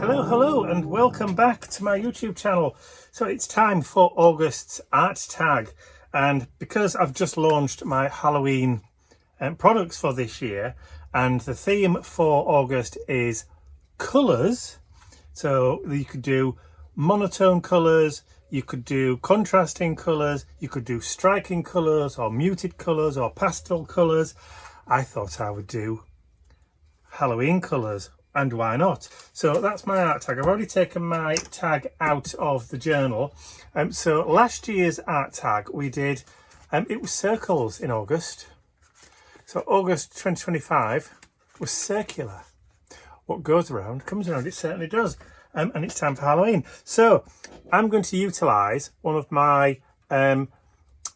Hello and welcome back to my YouTube channel. So it's time for August's art tag, and because I've just launched my Halloween products for this year, and the theme for August is colours, so you could do monotone colours, you could do contrasting colours, you could do striking colours or muted colours or pastel colours. I thought I would do Halloween colours, and why not? So that's my art tag. I've already taken my tag out of the journal. So last year's art tag we did, it was circles in August. So August 2025 was circular. What goes around comes around, it certainly does. And it's time for Halloween. So I'm going to utilise one of my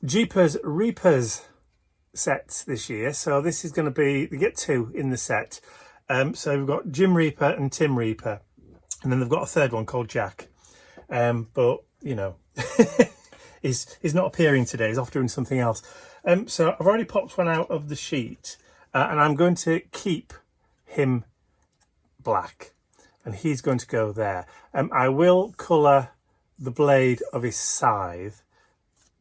Jeepers Reapers sets this year. So this is going to be, they get two in the set. So we've got Jim Reaper and Tim Reaper, and then they've got a third one called Jack. But you know, he's not appearing today. He's off doing something else. So I've already popped one out of the sheet, and I'm going to keep him black, and he's going to go there. I will colour the blade of his scythe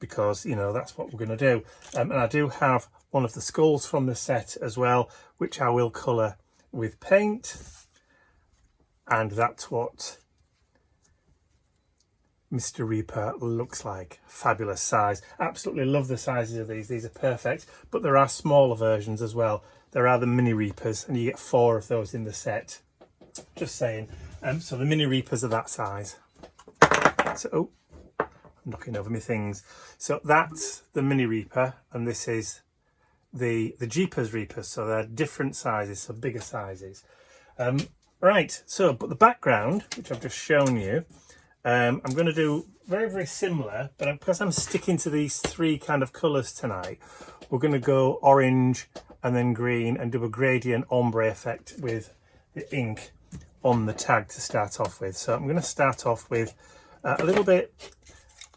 because, you know, that's what we're going to do. And I do have one of the skulls from the set as well, which I will colour with paint, and that's what Mr. Reaper looks like. Fabulous size. Absolutely love the sizes of these are perfect, but there are smaller versions as well. There are the mini Reapers, and you get 4 of those in the set, just saying. So the mini Reapers are that size. So oh, I'm knocking over my things. So that's the mini Reaper, and this is the Jeepers Reapers, so they're different sizes, so bigger sizes. Right, so but the background, which I've just shown you, I'm going to do very similar, but because I'm sticking to these 3 kind of colours tonight, we're going to go orange and then green and do a gradient ombre effect with the ink on the tag to start off with. So I'm going to start off with a little bit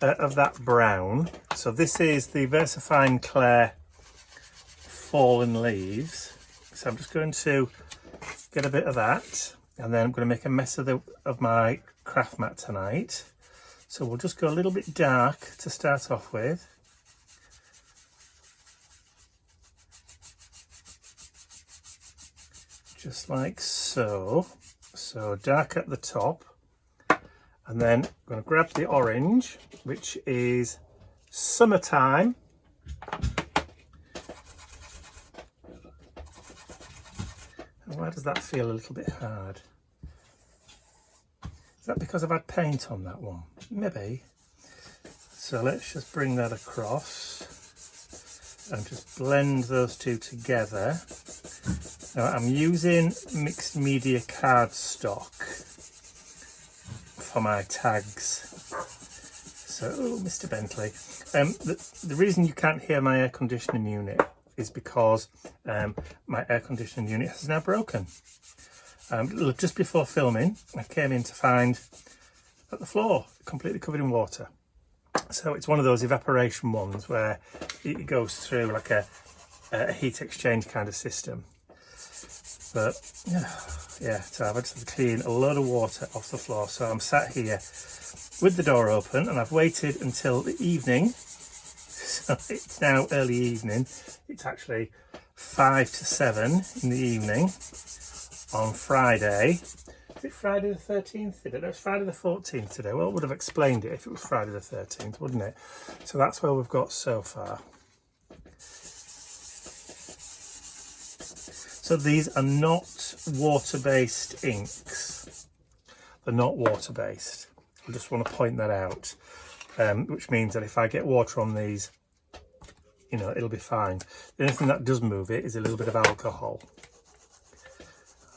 of that brown. So this is the VersaFine Clair Fallen Leaves, so I'm just going to get a bit of that, and then I'm going to make a mess of my craft mat tonight. So we'll just go a little bit dark to start off with, just like so. So dark at the top, and then I'm going to grab the orange, which is Summertime. Why does that feel a little bit hard? Is that because I've had paint on that one? Maybe. So let's just bring that across and just blend those two together. Now I'm using mixed media cardstock for my tags. So, oh, Mr. Bentley. The reason you can't hear my air conditioning unit is because my air conditioning unit has now broken. Just before filming, I came in to find that the floor completely covered in water. So it's one of those evaporation ones where it goes through like a heat exchange kind of system. But yeah, so I've had to clean a load of water off the floor. So I'm sat here with the door open, and I've waited until the evening. So it's now early evening. It's actually 5 to 7 in the evening on Friday. Is it Friday the 13th today? No, it's Friday the 14th today. Well, it would have explained it if it was Friday the 13th, wouldn't it? So that's where we've got so far. So these are not water-based inks. They're not water-based. I just want to point that out, which means that if I get water on these, you know, it'll be fine. The only thing that does move it is a little bit of alcohol.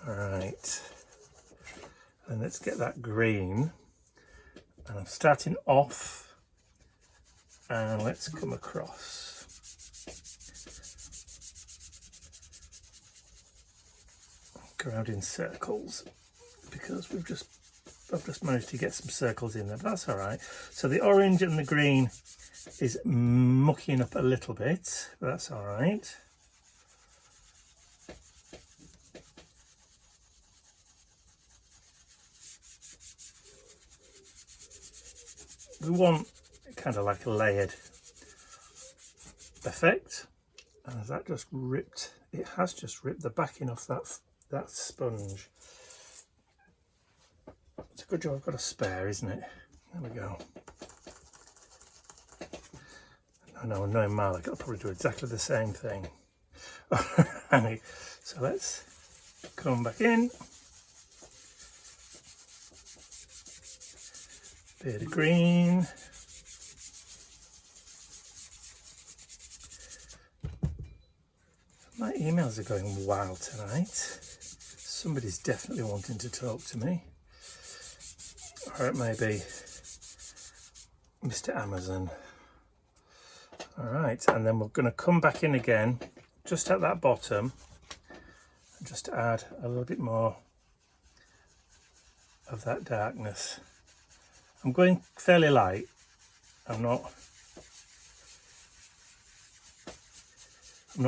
All right, and let's get that green. And I'm starting off, and let's come across. Go around in circles because I've just managed to get some circles in there, but that's all right. So the orange and the green is mucking up a little bit, but that's all right. we want kind of like a layered effect. And has that just ripped? It has just ripped the backing off that sponge. It's a good job I've got a spare, isn't it? There we go. I know, knowing Mark, I'll probably do exactly the same thing. Alright, so let's come back in. Bit of green. My emails are going wild tonight. Somebody's definitely wanting to talk to me. Or it may be Mr. Amazon. Alright, and then we're going to come back in again, just at that bottom, and just add a little bit more of that darkness. I'm going fairly light. I'm not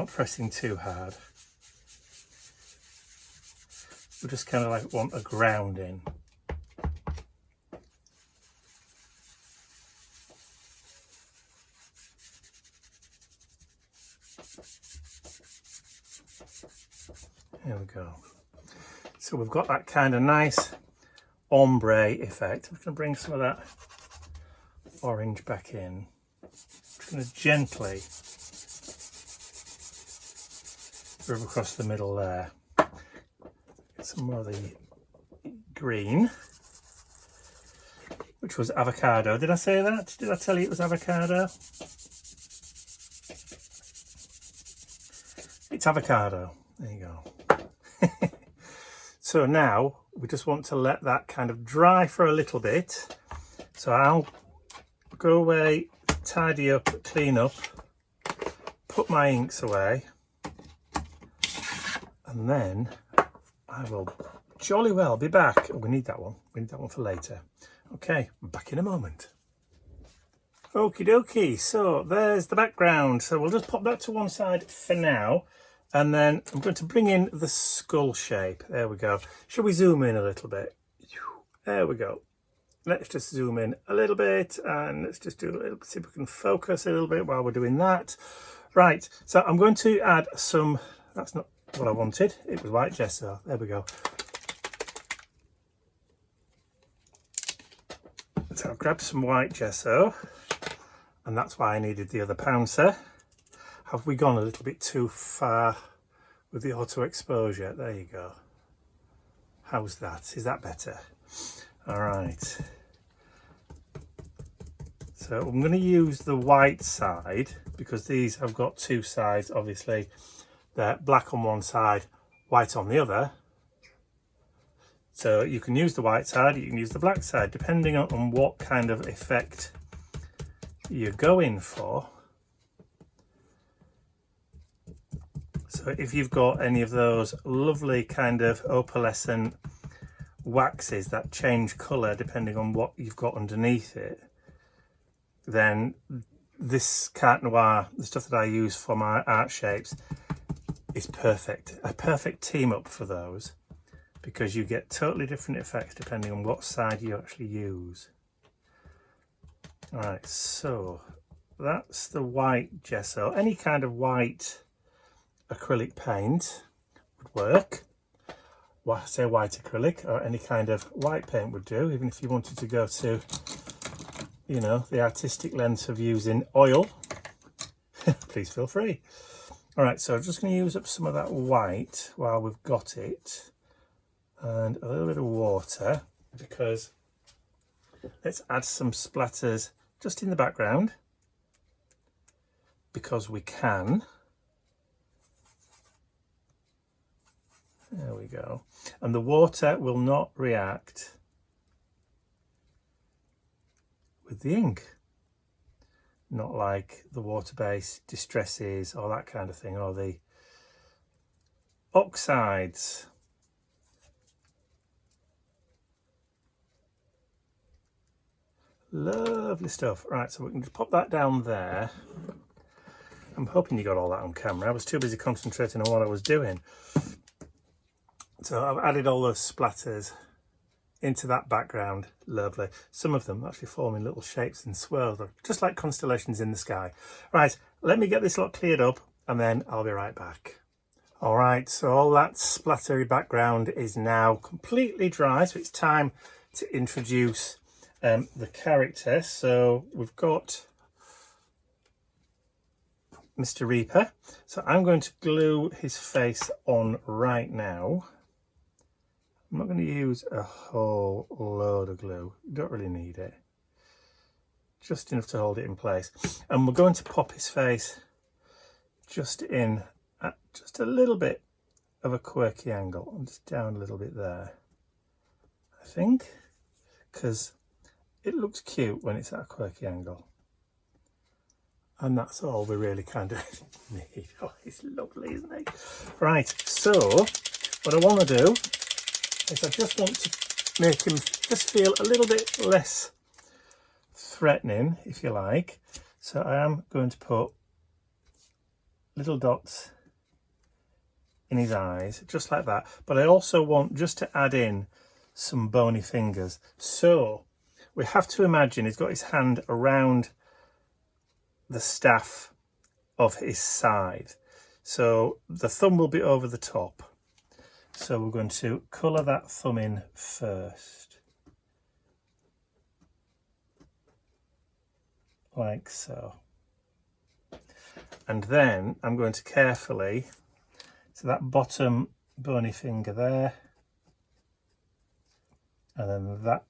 pressing too hard. We just kind of like want a grounding. There we go. So we've got that kind of nice ombre effect. I'm just going to bring some of that orange back in. I'm just going to gently rub across the middle there. Get some more of the green, which was avocado. Did I say that? Did I tell you it was avocado? It's avocado. There you go. So now we just want to let that kind of dry for a little bit. So I'll go away, tidy up, clean up, put my inks away, and then I will jolly well be back. Oh, we need that one. We need that one for later. Okay, back in a moment. Okie dokie, so there's the background. So we'll just pop that to one side for now. And then I'm going to bring in the skull shape. There we go. Shall we zoom in a little bit? There we go. Let's just zoom in a little bit and let's just do a little, see if we can focus a little bit while we're doing that. Right, so I'm going to add some, that's not what I wanted. It was white gesso. There we go. So I've grabbed some white gesso and that's why I needed the other pouncer. Have we gone a little bit too far with the auto exposure? There you go. How's that? Is that better? All right. So I'm going to use the white side because these have got two sides, obviously. They're black on one side, white on the other. So you can use the white side, you can use the black side, depending on what kind of effect you're going for. So if you've got any of those lovely kind of opalescent waxes that change colour depending on what you've got underneath it, then this Carte Noire, the stuff that I use for my art shapes, is perfect. A perfect team up for those because you get totally different effects depending on what side you actually use. Alright, so that's the white gesso. Any kind of white acrylic paint would work. Well, I say white acrylic, or any kind of white paint would do, even if you wanted to go to, you know, the artistic lengths of using oil. Please feel free. All right, so I'm just going to use up some of that white while we've got it, and a little bit of water, because let's add some splatters just in the background, because we can. There we go. And the water will not react with the ink. Not like the water-based distresses or that kind of thing, or the oxides. Lovely stuff. Right, so we can just pop that down there. I'm hoping you got all that on camera. I was too busy concentrating on what I was doing. So I've added all those splatters into that background. Lovely. Some of them actually forming little shapes and swirls, just like constellations in the sky. Right, let me get this lot cleared up and then I'll be right back. All right, so all that splattery background is now completely dry, so it's time to introduce the character. So we've got Mr. Reaper. So I'm going to glue his face on right now. I'm not going to use a whole load of glue. You don't really need it. Just enough to hold it in place. And we're going to pop his face just in at just a little bit of a quirky angle. I'm just down a little bit there, I think, because it looks cute when it's at a quirky angle. And that's all we really kind of need. Oh, he's lovely, isn't he? Right, so what I want to do is I just want to make him just feel a little bit less threatening, if you like. So I am going to put little dots in his eyes, just like that. But I also want just to add in some bony fingers. So we have to imagine he's got his hand around the staff of his side. So the thumb will be over the top. So we're going to colour that thumb in first. Like so. And then I'm going to carefully, so that bottom bony finger there, and then that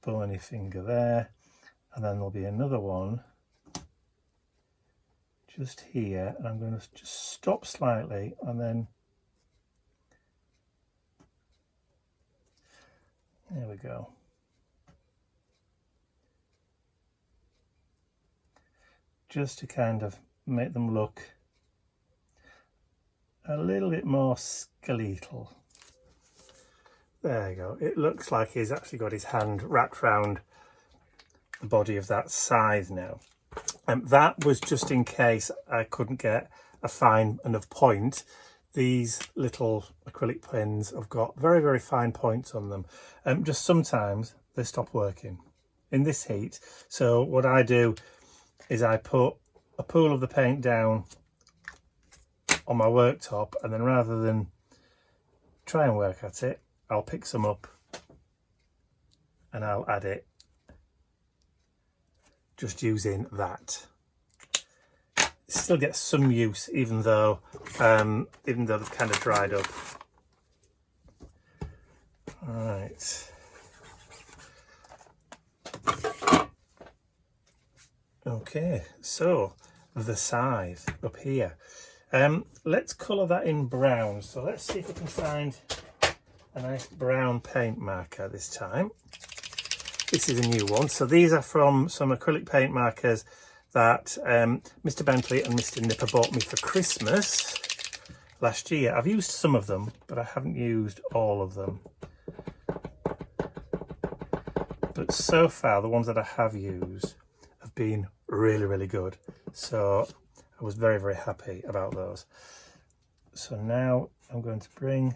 bony finger there, and then there'll be another one just here, and I'm going to just stop slightly, and then there we go. Just to kind of make them look a little bit more skeletal. There you go. It looks like he's actually got his hand wrapped around the body of that scythe now. And that was just in case I couldn't get a fine enough point. These little acrylic pens have got very, very fine points on them. Just sometimes they stop working in this heat. So what I do is I put a pool of the paint down on my worktop, and then rather than try and work at it, I'll pick some up and I'll add it just using that. Still gets some use even though they've kind of dried up. All right. Okay, so the scythe up here. Let's colour that in brown. So let's see if we can find a nice brown paint marker this time. This is a new one. So these are from some acrylic paint markers that Mr. Bentley and Mr. Nipper bought me for Christmas last year. I've used some of them, but I haven't used all of them. But so far, the ones that I have used have been really, really good. So I was very, very happy about those. So now I'm going to bring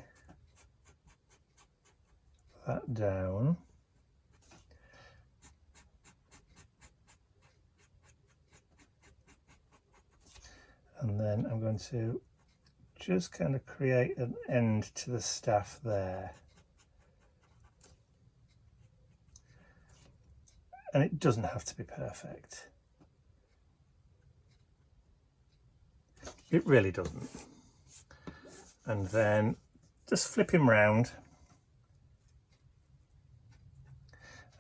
that down. And then I'm going to just kind of create an end to the staff there. And it doesn't have to be perfect. It really doesn't. And then just flip him round.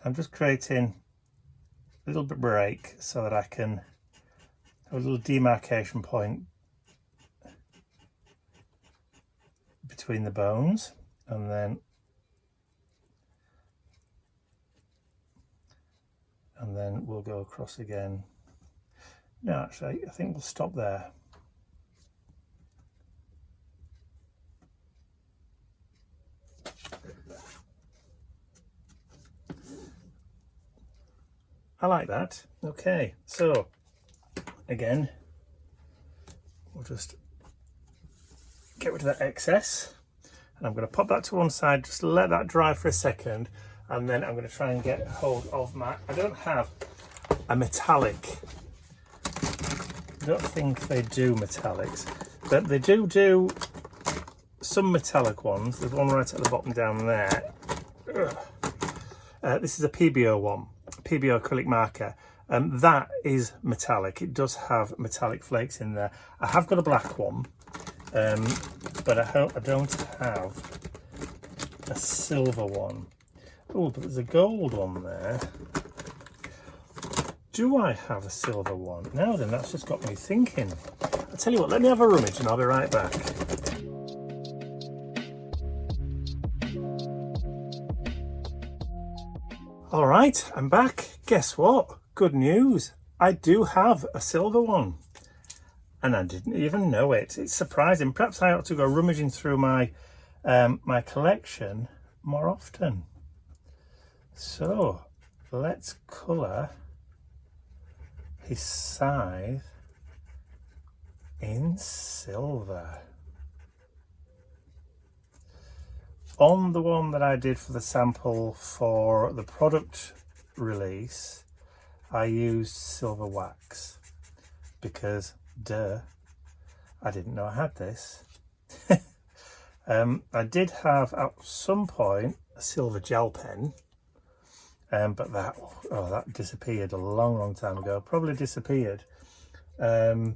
I'm just creating a little bit break so that I can have a little demarcation point between the bones, and then we'll go across again. No, actually, I think we'll stop there. I like that. Okay, so again, we'll just get rid of that excess, And I'm going to pop that to one side, just let that dry for a second, and then I'm going to try and get hold of my, I don't have a metallic, I don't think they do metallics, but they do some metallic ones. There's one right at the bottom down there. This is a PBO one, PBO acrylic marker. That is metallic. It does have metallic flakes in there. I have got a black one, but I don't have a silver one. Oh, but there's a gold one there. Do I have a silver one? Now then, that's just got me thinking. I'll tell you what, let me have a rummage and I'll be right back. All right, I'm back. Guess what? Good news. I do have a silver one. And I didn't even know it. It's surprising. Perhaps I ought to go rummaging through my my collection more often. So let's colour his scythe in silver. On the one that I did for the sample for the product release, I used silver wax because, duh, I didn't know I had this. I did have at some point a silver gel pen, but that disappeared a long time ago. Probably disappeared when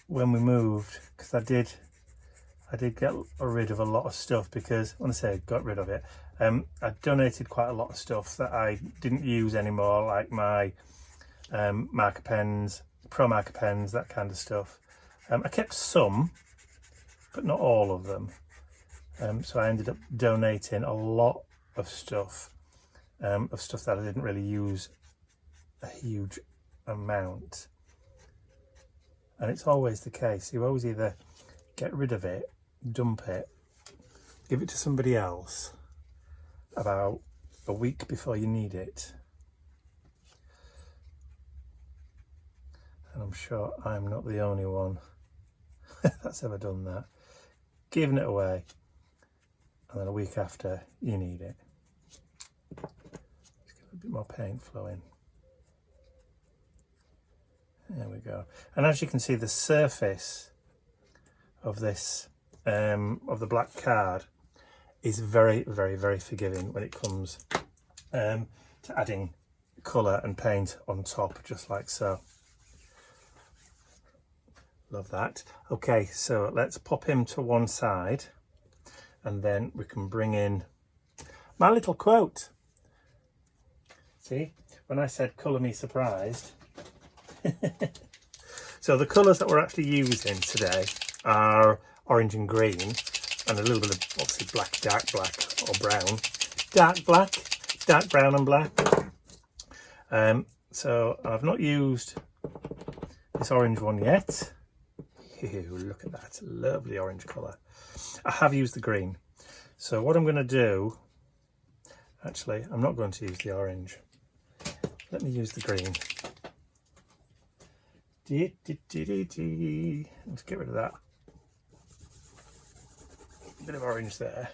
we moved, because I did get rid of a lot of stuff, because when I say got rid of it, I donated quite a lot of stuff that I didn't use anymore, like my marker pens, pro marker pens, that kind of stuff. I kept some, but not all of them. So I ended up donating a lot of stuff that I didn't really use a huge amount. And it's always the case. You always either get rid of it, dump it, give it to somebody else about a week before you need it. And I'm sure I'm not the only one that's ever done that. Giving it away, and then a week after you need it. Just get a bit more paint flowing. There we go. And as you can see, the surface of this, of the black card, is very forgiving when it comes to adding colour and paint on top, just like so. Love that. Okay, so let's pop him to one side, and then we can bring in my little quote. See, when I said colour me surprised. So the colours that we're actually using today are orange and green, and a little bit of obviously black, dark black or brown, dark black, dark brown and black. So I've not used this orange one yet. Ew, look at that lovely orange colour. I have used the green. So what I'm going to do, actually, I'm not going to use the orange. Let me use the green. Let's get rid of that. A bit of orange there.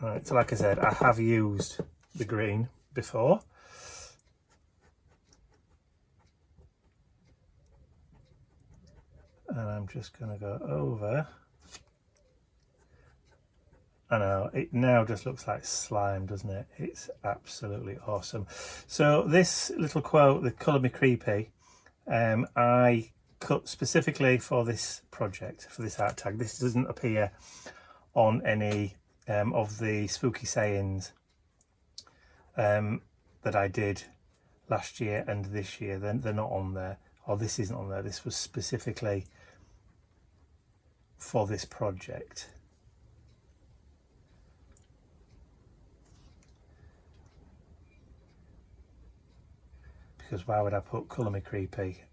Alright, so like I said, I have used the green before. And I'm just going to go over. I know, it now just looks like slime, doesn't it? It's absolutely awesome. So this little quote, the Colour Me Creepy, I cut specifically for this project, for this art tag. This doesn't appear on any of the spooky sayings that I did last year and this year. They're not on there, or this isn't on there. This was specifically for this project. Because why would I put Colour Me Creepy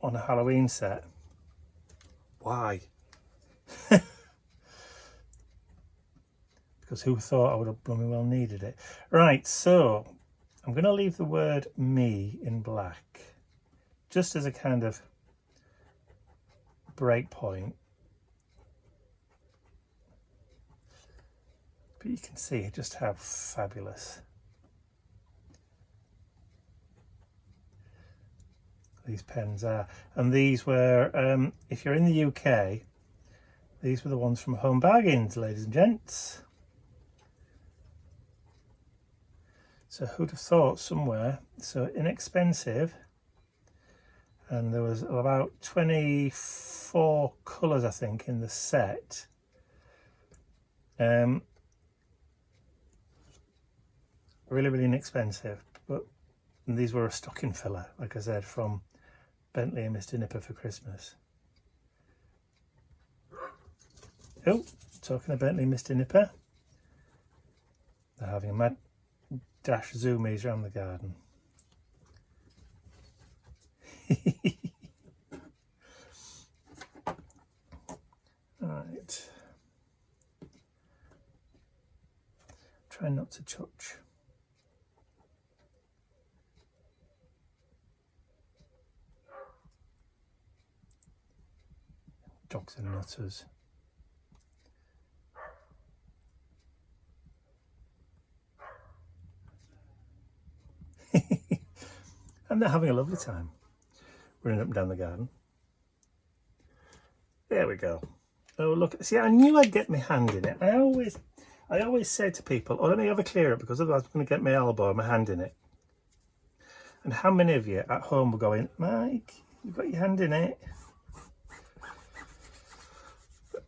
on a Halloween set? Why? Because who thought I would have blooming well needed it? Right, so I'm going to leave the word me in black, just as a kind of break point. But you can see just how fabulous these pens are. And these were, if you're in the UK, these were the ones from Home Bargains, ladies and gents. So who'd have thought somewhere so inexpensive, and there was about 24 colours I think in the set. Really, really inexpensive, but these were a stocking filler, like I said, from Bentley and Mr. Nipper for Christmas. Oh, talking of Bentley and Mr. Nipper, they're having a mad dash zoomies around the garden. Right. Try not to touch. Dogs and nutters. And they're having a lovely time running up and down the garden. There we go. Oh look, see, I knew I'd get my hand in it. I always say to people, oh, let me have a clear up, because otherwise I'm going to get my elbow or my hand in it. And how many of you at home were going, Mike, you've got your hand in it?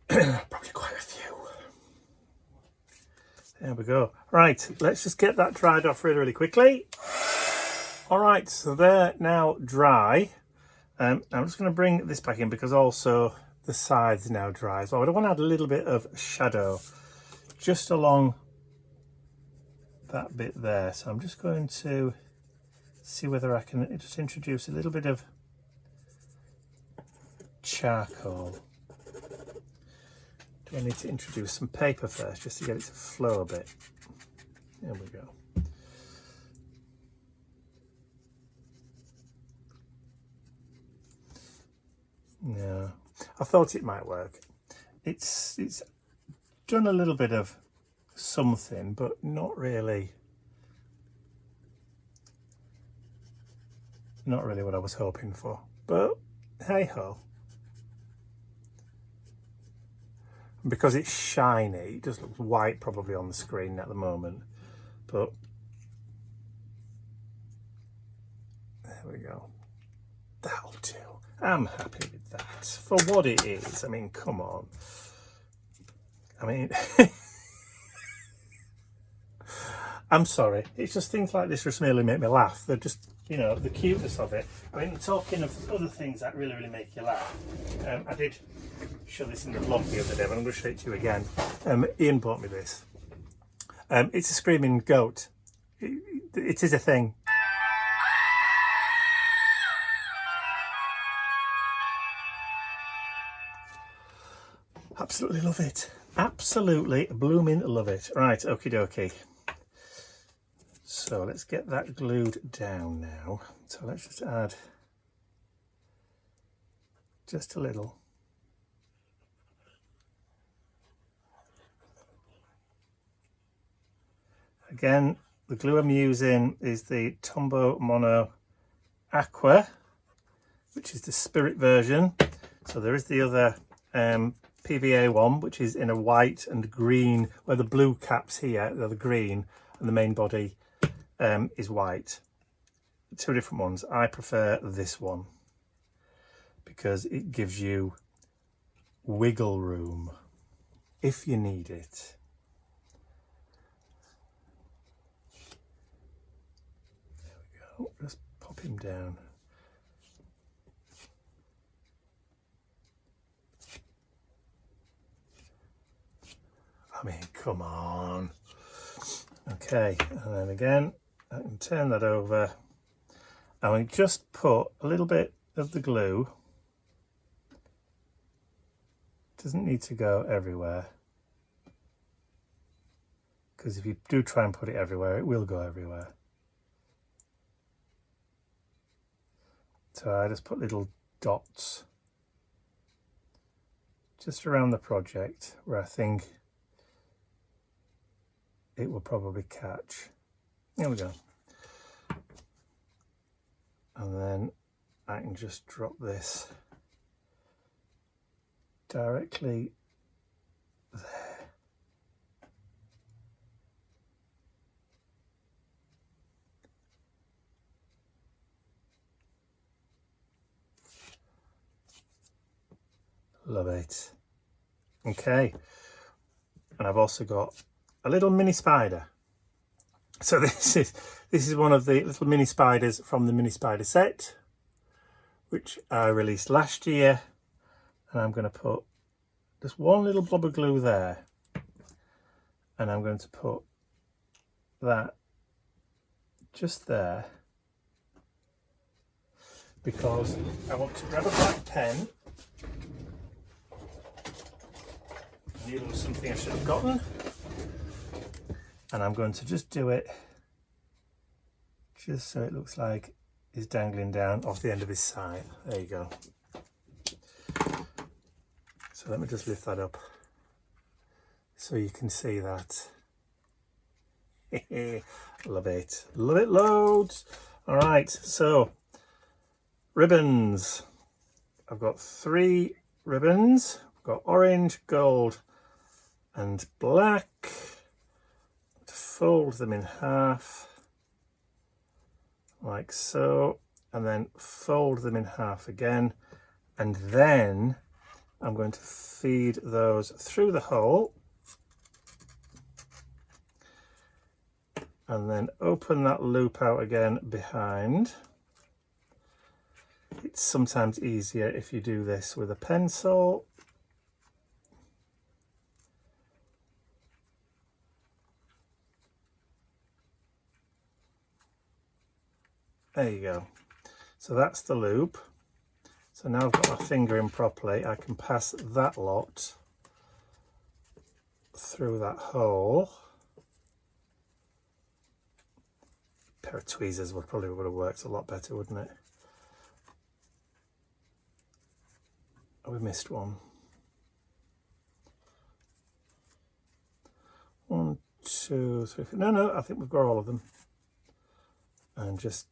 Probably quite a few. There we go. Right, let's just get that dried off really, really quickly. All right, so they're now dry. I'm just going to bring this back in because also the sides now dry as well. I want to add a little bit of shadow just along that bit there. So I'm just going to see whether I can just introduce a little bit of charcoal. Do I need to introduce some paper first just to get it to flow a bit? There we go. Yeah, I thought it might work. It's done a little bit of something, but not really what I was hoping for. But hey ho. Because it's shiny, it just looks white probably on the screen at the moment, but there we go. That'll do. I'm happy with that for what it is. I mean, come on. I mean, I'm sorry. It's just things like this just really make me laugh. They're just, you know, the cuteness of it. I mean, talking of other things that really, really make you laugh, I did show this in the vlog the other day, but I'm going to show it to you again. Ian bought me this. It's a screaming goat. It is a thing. Absolutely love it. Absolutely blooming love it. Right, okie dokie. So let's get that glued down now. So let's just add just a little. Again, the glue I'm using is the Tombow Mono Aqua, which is the spirit version. So there is the other PVA one, which is in a white and green, where the blue caps here, they're the green, and the main body is white. Two different ones. I prefer this one because it gives you wiggle room if you need it. There we go. Just pop him down. I mean, come on. Okay, and then again, I can turn that over. And we just put a little bit of the glue. Doesn't need to go everywhere, because if you do try and put it everywhere, it will go everywhere. So I just put little dots just around the project where I think it will probably catch. There we go. And then I can just drop this directly there. Love it. Okay, and I've also got a little mini spider. So this is one of the little mini spiders from the mini spider set, which I released last year, and I'm going to put just one little blob of glue there, and I'm going to put that just there because I want to grab a black pen. Needle was something I should have gotten, and I'm going to just do it just so it looks like it's dangling down off the end of his scythe. There you go. So let me just lift that up so you can see that. Love it loads. All right, so ribbons. I've got 3 ribbons. I've got orange, gold and black. Fold them in half like so, and then fold them in half again, and then I'm going to feed those through the hole and then open that loop out again behind. It's sometimes easier if you do this with a pencil. There you go. So that's the loop. So now I've got my finger in properly, I can pass that lot through that hole. A pair of tweezers would have worked a lot better, wouldn't it? Oh, we missed one. 1, 2, 3, 4. No, I think we've got all of them. And just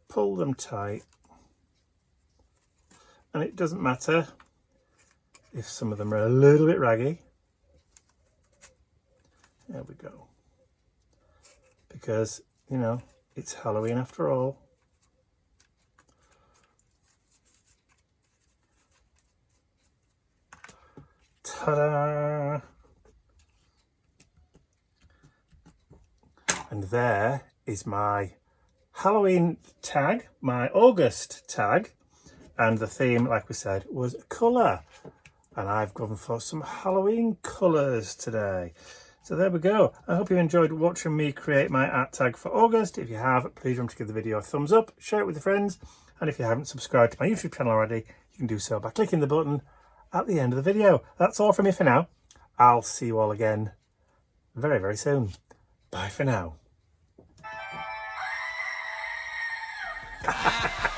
pull them tight, and it doesn't matter if some of them are a little bit raggy. There we go, because you know it's Halloween after all. Ta-da! And there is my Halloween tag, my August tag, and the theme, like we said, was colour, and I've gone for some Halloween colours today. So there we go. I hope you enjoyed watching me create my art tag for August. If you have, please remember to give the video a thumbs up, share it with your friends, and if you haven't subscribed to my YouTube channel already, you can do so by clicking the button at the end of the video. That's all from me for now. I'll see you all again very, very soon. Bye for now. Ha ha ha!